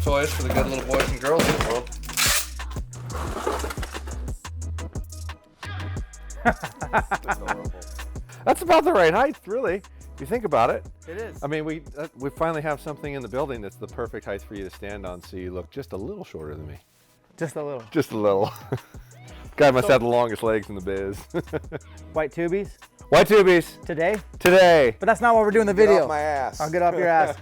toys for the good little boys and girls in the world. That's adorable. That's about the right height, really. If you think about it. It is. I mean, we finally have something in the building that's the perfect height for you to stand on, so you look just a little shorter than me. Just a little. Just a little. Guy must have the longest legs in the biz. White tubies? White tubies. Today? Today. But that's not what we're doing in the video. Get off my ass. I'll get off your ass.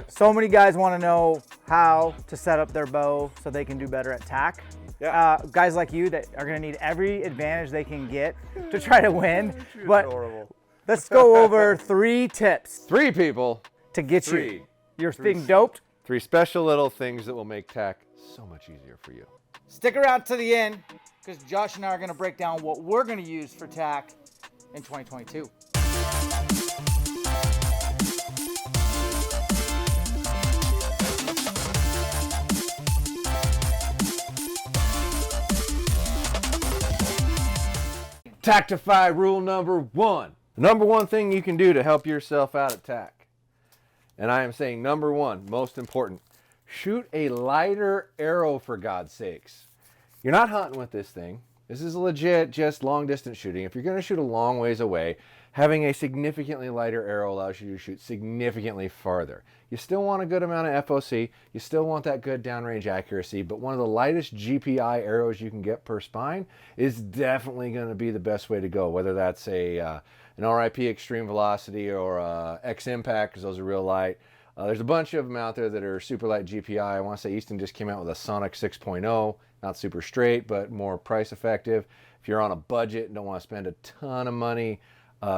So many guys want to know how to set up their bow so they can do better at tack. Yeah. Guys like you that are going to need every advantage they can get to try to win. But Adorable. let's go over 3 tips 3 people. to get Three. your thing doped. 3 special little things that will make tack so much easier for you. Stick around to the end because Josh and I are going to break down what we're going to use for tack in 2022. Tactify rule number 1. The number 1 thing you can do to help yourself out at tack. And I am saying number 1, most important. Shoot a lighter arrow, for God's sakes. You're not hunting with this thing. This is legit just long distance shooting. If you're going to shoot a long ways away, having a significantly lighter arrow allows you to shoot significantly farther. You still want a good amount of FOC. You still want that good downrange accuracy, but one of the lightest GPI arrows you can get per spine is definitely going to be the best way to go, whether that's an RIP Extreme Velocity or X Impact, because those are real light. There's a bunch of them out there that are super light GPI. I want to say Easton just came out with a Sonic 6.0, not super straight, but more price effective. If you're on a budget and don't want to spend a ton of money,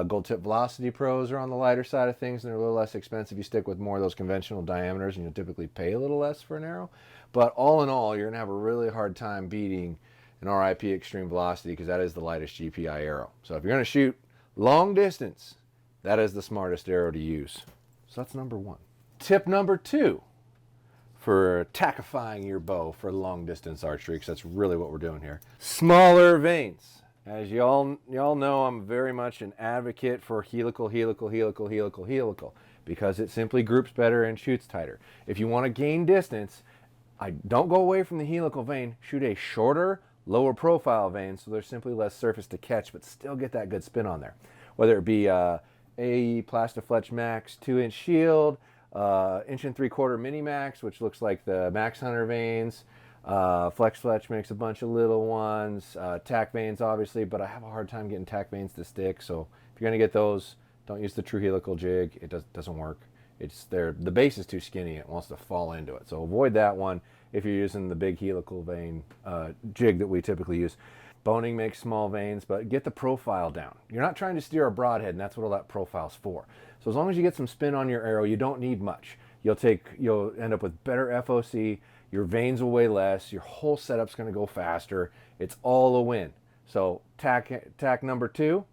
Gold Tip Velocity Pros are on the lighter side of things and they're a little less expensive. You stick with more of those conventional diameters and you'll typically pay a little less for an arrow. But all in all, you're going to have a really hard time beating an RIP Extreme Velocity because that is the lightest GPI arrow. So if you're going to shoot long distance, that is the smartest arrow to use. So that's number 1. Tip number 2 for tackifying your bow for long distance archery, because that's really what we're doing here. Smaller vanes. As y'all know, I'm very much an advocate for helical, because it simply groups better and shoots tighter. If you want to gain distance, don't go away from the helical vane. Shoot a shorter, lower profile vane so there's simply less surface to catch, but still get that good spin on there. Whether it be AE Plastifletch Max 2-inch shield, 1 3/4 Mini Max, which looks like the Max Hunter vanes. Fletch makes a bunch of little ones. Tack vanes, obviously, but I have a hard time getting tack vanes to stick. So if you're going to get those, don't use the true helical jig. It doesn't work. The base is too skinny. It wants to fall into it. So avoid that one if you're using the big helical vane jig that we typically use. Boning makes small vanes, but get the profile down. You're not trying to steer a broadhead, and that's what all that profile's for. So as long as you get some spin on your arrow, you don't need much. You'll end up with better FOC. Your vanes will weigh less. Your whole setup's going to go faster. It's all a win. So tack number 2,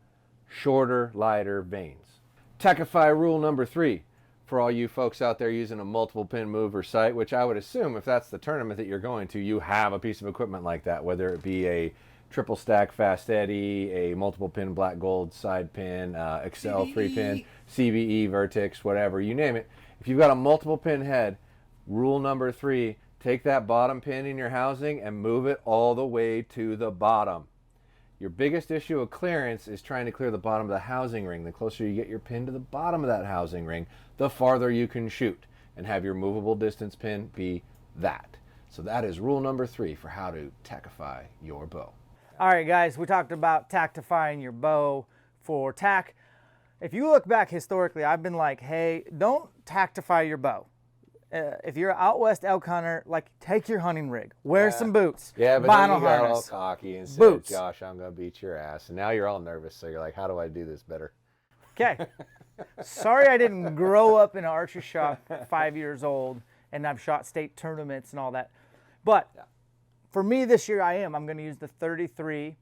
shorter, lighter vanes. Tackify rule number 3 for all you folks out there using a multiple pin mover sight, which I would assume if that's the tournament that you're going to, you have a piece of equipment like that, whether it be a triple stack Fast Eddy, a multiple pin black gold side pin, Excel 3-pin, CBE, Vertex, whatever, you name it. If you've got a multiple pin head, rule number 3, take that bottom pin in your housing and move it all the way to the bottom. Your biggest issue of clearance is trying to clear the bottom of the housing ring. The closer you get your pin to the bottom of that housing ring, the farther you can shoot, and have your movable distance pin be that. So that is rule number 3 for how to tackify your bow. All right, guys, we talked about tactifying your bow for tack. If you look back historically, I've been like, hey, don't tactify your bow. If you're an out west elk hunter, like, take your hunting rig, wear some boots, Yeah, but vinyl then you got all harness, cocky and said, boots. Josh, I'm going to beat your ass. And now you're all nervous, so you're like, how do I do this better? Okay. Sorry I didn't grow up in an archery shop 5 years old and I've shot state tournaments and all that. But for me this year, I'm going to use the 33,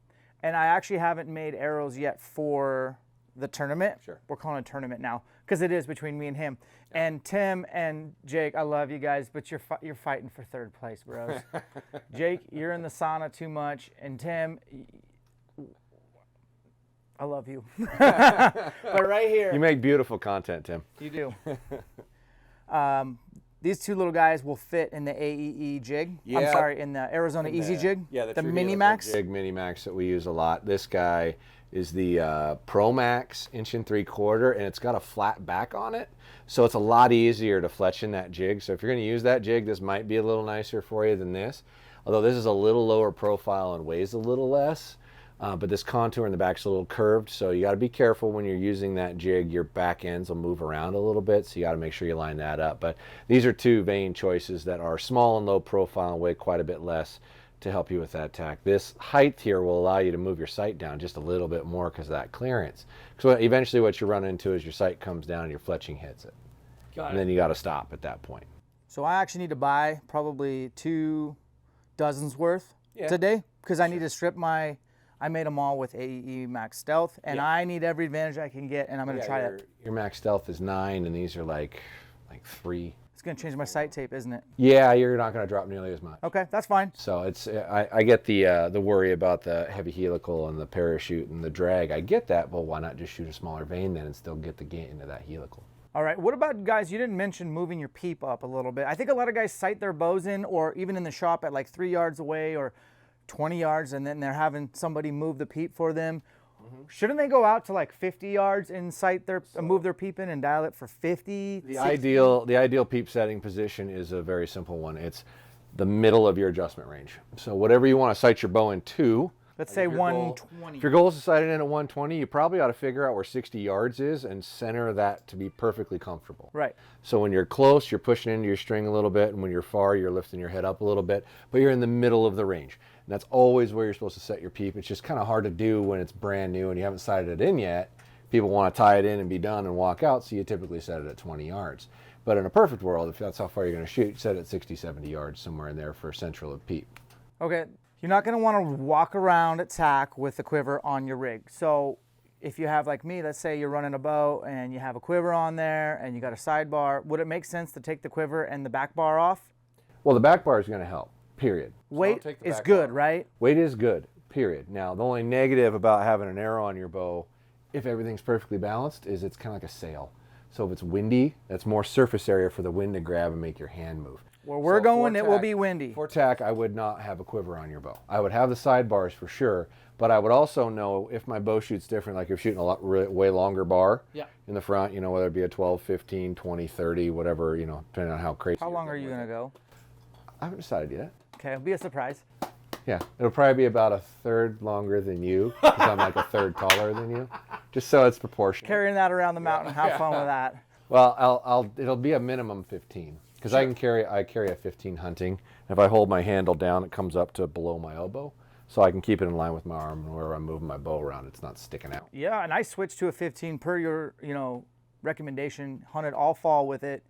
and I actually haven't made arrows yet for the tournament. Sure. We're calling it a tournament now because it is between me and him. Yeah. And Tim and Jake, I love you guys, but you're fighting for 3rd place, bros. Jake, you're in the sauna too much, and Tim, I love you. But right here. You make beautiful content, Tim. You do. these two little guys will fit in the AEE jig. I'm Yeah. sorry, in the Arizona Easy jig. Yeah, the Mini Max jig Mini Max that we use a lot. This guy is the Pro Max 1.75 inch, and it's got a flat back on it, so it's a lot easier to fletch in that jig. So if you're going to use that jig, this might be a little nicer for you than this. Although this is a little lower profile and weighs a little less. But this contour in the back is a little curved, so you got to be careful when you're using that jig. Your back ends will move around a little bit, so you got to make sure you line that up. But these are two vane choices that are small and low profile and weigh quite a bit less to help you with that tack. This height here will allow you to move your sight down just a little bit more because of that clearance. So eventually what you run into is your sight comes down and your fletching hits it. And then you got to stop at that point. So I actually need to buy probably 2 dozens worth today because I need to strip my... I made them all with AEE Max Stealth, and I need every advantage I can get, and I'm going to try that. Your Max Stealth is 9, and these are like 3. It's going to change my sight tape, isn't it? Yeah, you're not going to drop nearly as much. Okay, that's fine. So it's I get the worry about the heavy helical and the parachute and the drag. I get that, but why not just shoot a smaller vane then and still get the gain into that helical? All right, what about, guys, you didn't mention moving your peep up a little bit. I think a lot of guys sight their bows in, or even in the shop at like 3 yards away or 20 yards, and then they're having somebody move the peep for them. Shouldn't they go out to like 50 yards and sight their move their peep in and dial it for 50? The ideal peep setting position is a very simple one. It's the middle of your adjustment range. So whatever you want to sight your bow in to. Let's say 120. If your goal is to sight it in at 120, you probably ought to figure out where 60 yards is and center that to be perfectly comfortable. Right. So when you're close, you're pushing into your string a little bit, and when you're far, you're lifting your head up a little bit, but you're in the middle of the range. And that's always where you're supposed to set your peep. It's just kind of hard to do when it's brand new and you haven't sighted it in yet. People want to tie it in and be done and walk out, so you typically set it at 20 yards. But in a perfect world, if that's how far you're going to shoot, set it at 60, 70 yards, somewhere in there for central of peep. Okay. You're not going to want to walk around at tack with the quiver on your rig. So if you have, like me, let's say you're running a bow and you have a quiver on there and you got a sidebar, would it make sense to take the quiver and the back bar off? Well, the back bar is going to help, period. Weight is good, right? Weight is good, period. Now, the only negative about having an arrow on your bow, if everything's perfectly balanced, is it's kind of like a sail. So if it's windy, that's more surface area for the wind to grab and make your hand move. Where we're going, it will be windy. For tack, I would not have a quiver on your bow. I would have the sidebars for sure, but I would also know if my bow shoots different, like if you're shooting a way longer bar in the front, you know, whether it be a 12, 15, 20, 30, whatever, you know, depending on how crazy. How long are you going to go? I haven't decided yet. Okay, it'll be a surprise. Yeah, it'll probably be about a third longer than you, because I'm like a third taller than you, just so it's proportional. Carrying that around the mountain, have fun with that. Well, it'll be a minimum 15. Because I carry a 15 hunting. If I hold my handle down, it comes up to below my elbow. So I can keep it in line with my arm, and where I'm moving my bow around, it's not sticking out. Yeah, and I switched to a 15 per your, recommendation. Hunted all fall with it,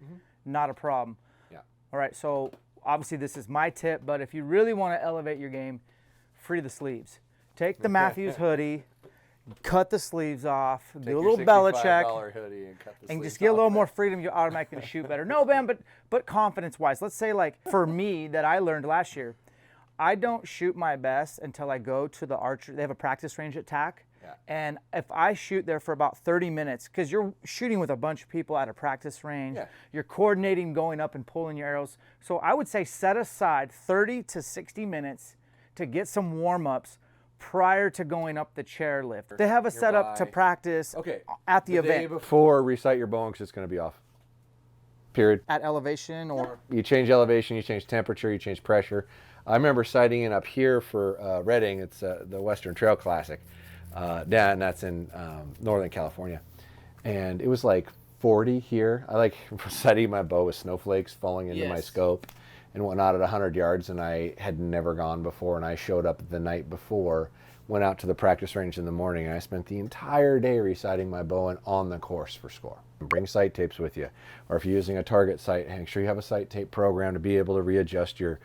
not a problem. Yeah. All right, so obviously this is my tip, but if you really want to elevate your game, free the sleeves. Take the Matthews hoodie, cut the sleeves off, do a little Belichick, hoodie and just get a little more freedom. You're automatically going to shoot better. No, Ben, but confidence-wise, let's say like for me that I learned last year, I don't shoot my best until I go to the archery. They have a practice range at TAC. Yeah. And if I shoot there for about 30 minutes, because you're shooting with a bunch of people at a practice range, you're coordinating going up and pulling your arrows. So I would say set aside 30 to 60 minutes to get some warm-ups prior to going up the chairlift. They have a setup to practice at the event. Day before, recite your bow because it's going to be off. Period. At elevation or? You change elevation, you change temperature, you change pressure. I remember sighting in up here for Redding. It's the Western Trail Classic. And that's in Northern California. And it was like 40 here. I like sighting my bow with snowflakes falling into my scope and whatnot at 100 yards, and I had never gone before, and I showed up the night before, went out to the practice range in the morning, and I spent the entire day reciting my bow and on the course for score. Bring sight tapes with you, or if you're using a target sight, make sure you have a sight tape program to be able to readjust your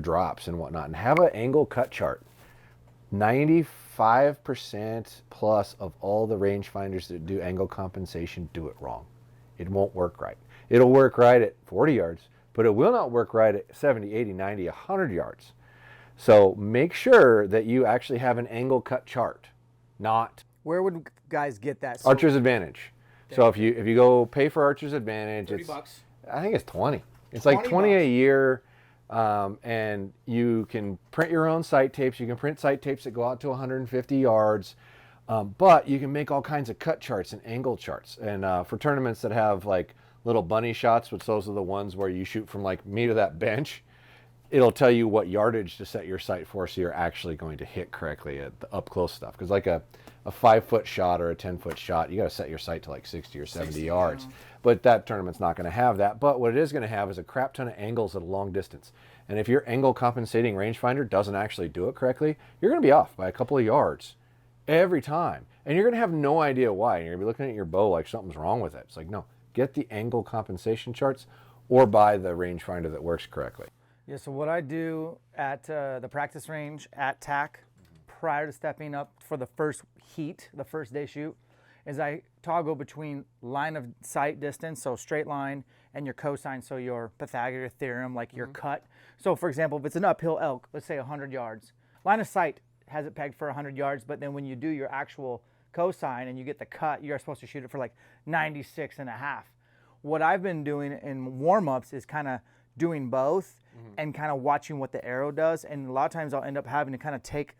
drops and whatnot, and have an angle cut chart. 95% plus of all the rangefinders that do angle compensation do it wrong. It won't work right. It'll work right at 40 yards, but it will not work right at 70, 80, 90, 100 yards. So make sure that you actually have an angle cut chart, not... Where would guys get that? Archer's Advantage. So if you go pay for Archer's Advantage, $30. I think it's 20. It's like 20 bucks. a year. And you can print your own sight tapes. You can print sight tapes that go out to 150 yards. But you can make all kinds of cut charts and angle charts. And for tournaments that have like little bunny shots, which those are the ones where you shoot from like me to that bench, it'll tell you what yardage to set your sight for, so you're actually going to hit correctly at the up close stuff. Because like a 5-foot shot or a 10-foot shot, you got to set your sight to like 60 or 70 yards. Yeah. But that tournament's not going to have that. But what it is going to have is a crap ton of angles at a long distance. And if your angle compensating rangefinder doesn't actually do it correctly, you're going to be off by a couple of yards every time. And you're going to have no idea why. And you're going to be looking at your bow like something's wrong with it. It's like, no, get the angle compensation charts or buy the rangefinder that works correctly. Yeah, so what I do at the practice range at TAC prior to stepping up for the first heat, the first day shoot, is I toggle between line of sight distance, so straight line, and your cosine, so your Pythagorean theorem, like your cut. So for example, if it's an uphill elk, let's say 100 yards, line of sight has it pegged for 100 yards, but then when you do your actual cosine and you get the cut, you're supposed to shoot it for like 96 and a half. What I've been doing in warm-ups is kind of doing both and kind of watching what the arrow does, and a lot of times I'll end up having to kind of take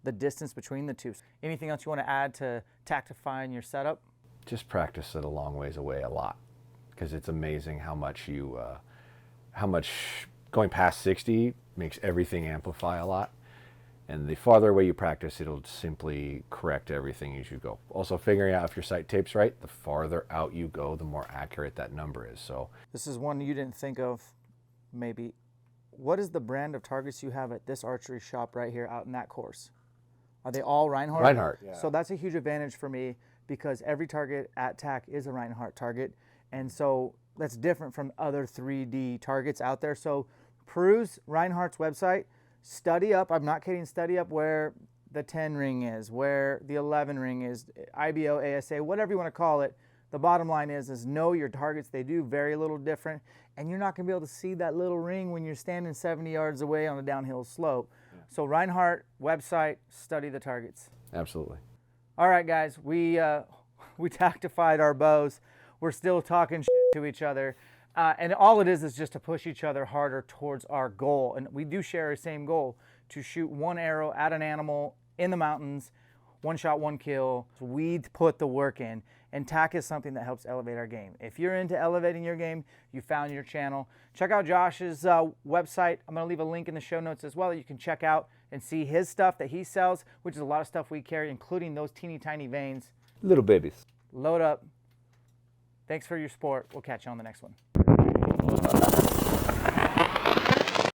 the distance between the two. Anything else you want to add to tactifying your setup? Just practice it a long ways away a lot, because it's amazing how much going past 60 makes everything amplify a lot. And the farther away you practice, it'll simply correct everything as you go. Also, figuring out if your sight tape's right, the farther out you go, the more accurate that number is. So this is one you didn't think of, maybe. What is the brand of targets you have at this archery shop right here out in that course? Are they all Reinhardt? Reinhardt, yeah. So that's a huge advantage for me, because every target at TAC is a Reinhardt target. And so that's different from other 3D targets out there. So peruse Reinhardt's website, study up, I'm not kidding, study up where the 10 ring is, where the 11 ring is, IBO, ASA, whatever you want to call it. The bottom line is know your targets. They do very little different, and you're not going to be able to see that little ring when you're standing 70 yards away on a downhill slope. Yeah. So Reinhardt website, study the targets. Absolutely. All right, guys, we tactified our bows. We're still talking shit to each other, and all it is just to push each other harder towards our goal. And we do share the same goal, to shoot one arrow at an animal in the mountains, one shot, one kill. We put the work in, and TAC is something that helps elevate our game. If you're into elevating your game, you found your channel. Check out Josh's website. I'm going to leave a link in the show notes as well that you can check out and see his stuff that he sells, which is a lot of stuff we carry, including those teeny tiny vanes. Little babies. Load up. Thanks for your support. We'll catch you on the next one.